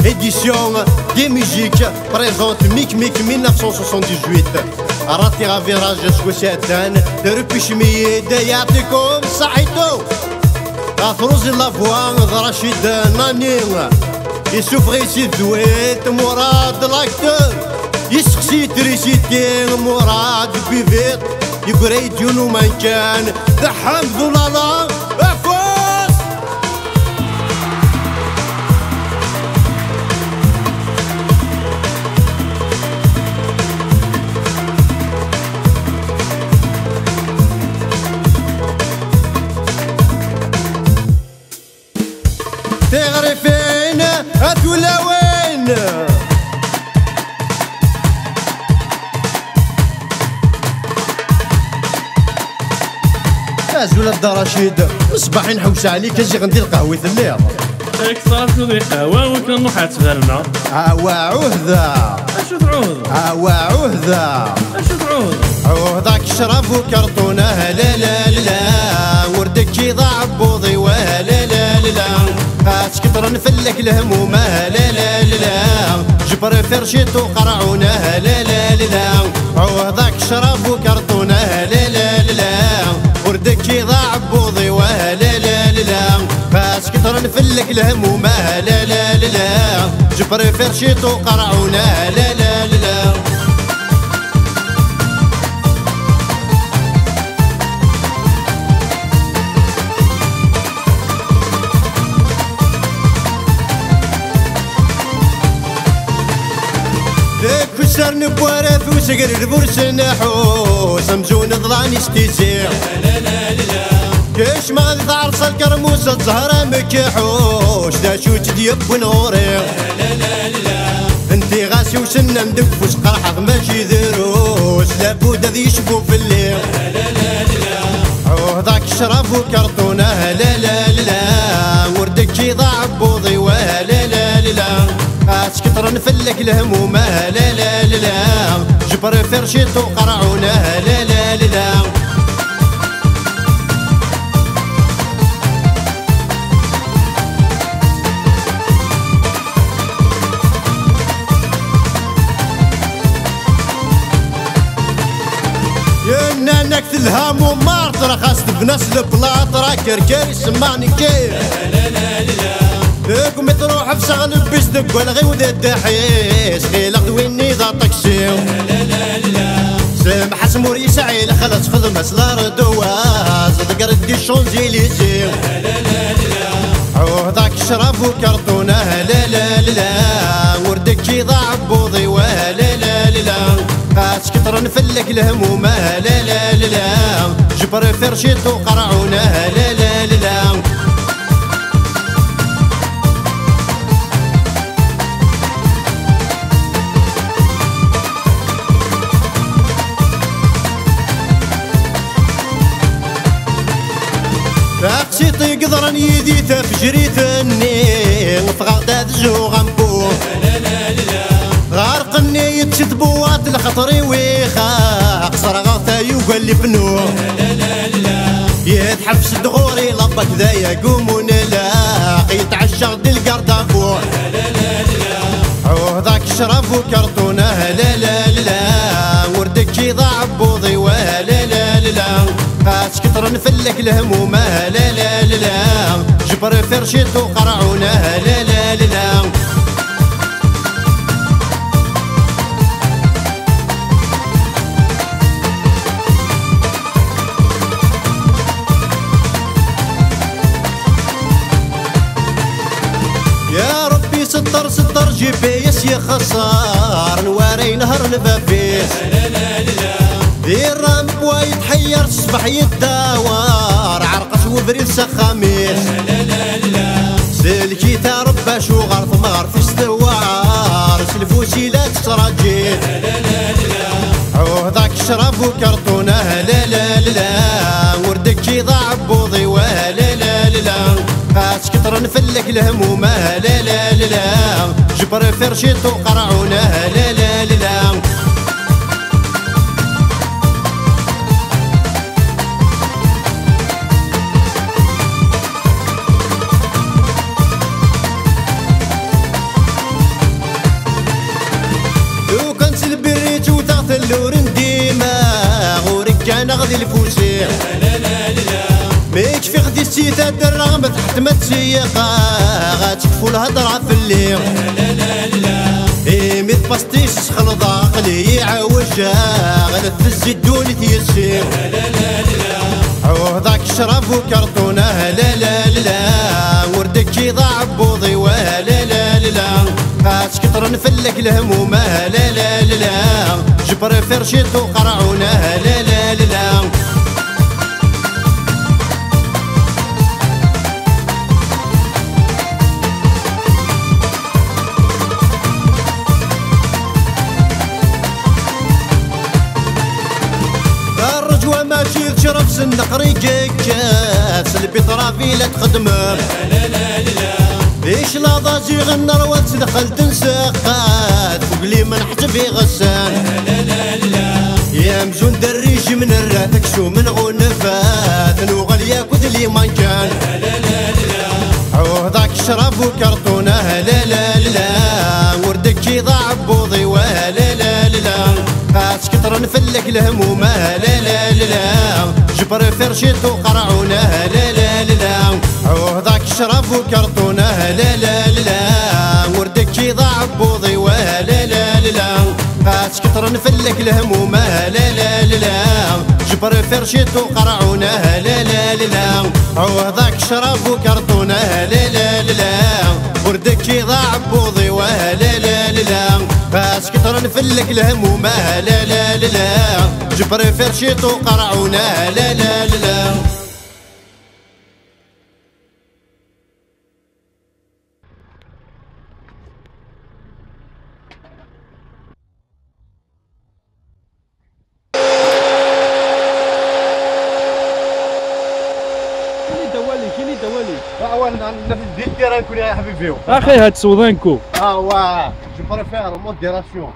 édition des musiques présente Mic 1978 راتي غافيراج سكوساتان دربي شمية يعطيكم صحيتو غافروز لافوا رشيد ناني يسوف غيسي دويت مراد لاكتور يسقسي تريسيتي مراد بيفيت يقريت يونو من كان الحمد لله افوز تغري فين هاتولا وين ازول الدراشيد صباح نحوس عليك اجي غندير قهوة الليل داك صافي ذي قهوة وكنا نروح تفرنا عوهذا اشو تعوض عوهذا اشو تعوض عوهذاك شرب وكرتونه لا لا لا وردك يضاع بوضي ولا لا لا اسكتر نفلك الهمومه لا لا لا جبر فرشيت وقرعونه لا لا لا عوهذاك شرب وكرتونه لا لا لا وردك يضاع بوضي ولا لا لا فاسكتر نفلك الهمومه لا لا لا جبر فرشيت وقرعونه لا لا لا كسر نبوارث وسقر البرس نحوس مزون ظلاني ستيسير لا لا لا كيش ما ثعرس الكرموس الزهرة مكحوش دا شو تديب ونوري لا لا لا انتي غاسي وسنة مدفوس قرحة ماشي ذروس لابد ذي يشبو في الليل لا لا لا عوضاك شرب وكرتونه لا لا لا وردك يضاع بوضي ولا لا لا اسكتر نفلك الهمومه لا لا لا جبر فرشيت وقرعونه لا لا لا يا نكت الهام مارت رخصت بناس البلاط راه كركر يسمعني كيف لا لا لا فيكم تروح في شغل بيسدك ولا غير وذا الدحيس غير غدويني ذا طكسيو لا لا لا سمح سموري سعيل خلص خدمة سلار دواز ذكر دي شونزيليزيو لا لا لا عوضاك شرب وكرتونه لا لا لا وردك يضاع بوضي ولا لا لا اسكتر نفلك الهمومه لا لا لا جبر فرشيت وقرعونه لا لا لا فاقسيطي قدران يدي تفجري ثني وفغداد جو غنبو لا لا لا غارقني يتشدبوات الخطري ويخا قصر غاثا يوقال لي بنو لا لا لا يتحبس دغوري لبك ذا يقومون لا يتعشى غدي القردافو لا لا لا عوضاك شرب وكرتونه لا لا لا وردك يضاع بوضي ولا لا لا اسكتر نفلك الهمومه لا لا لا جبر فرشيت وقرعونه لا لا لا يا ربي ستر جي بي اس يا خسار نواري نهر البابيس لا لا لا دير رامب ويتحير الصبح يداور عرقش وبريد سخاميس لا لا لا سلكي تربى شو غرف مار في استوار سلفوسي لا تتراجيت لا لا لا عوضاك شرب وكرتونه لا لا لا وردك يضاع بوضي ولا لا لا اسكتر نفلك الهمومه لا لا لا جبر فرشيت وقرعونه لا لا لا غادي الفوسي ما يكفي غدي السيتا الرغم تحت ما تسيقا غاتكفو الهضرة في الليل ميت باستيش خلط عقلي يعوجها غنفز الدوني تيسير عوضك شرف وكرتونه لا لا لا وردك يضاع بوضي ولا لا لا قاس كتر نفلك الهموم لا لا لا جبر فرشيت وقرعونه لا لا لا ماشي تشرف سنقري كاس البطرافي لا تخدمه ليش لا ضاجي النروات دخل تنسقات فوق لي ما نحتفي غسان يا مزون دريج من الراتك شو من غنفات نوغل كود لي ما كان عوضك شرف وكرتونه لا لا لا وردك يضاع بوضي ولا لا لا قاس كتر نفلك الهموم لا لا لا جبر فرشيت وقرعونه لا لا لا عوضك شرف وكرتونه لا لا لا وردك يضاع بوضي ولا لا لا قاس كتر نفلك الهموم لا لا لا جبر فرشيت وقرعونه لا لا لا عوضك شرف وكرتونه لا لا لا وردك يضاع بوضي ولا لا لا قاس كتر نفلك الهموم لا لا لا جبر فرشيت وقرعونه لا لا لا كيني دوالي وانا في الدير نكون يا حبيبي اخي هاد سودانكو واه جو بريفير موديراسيون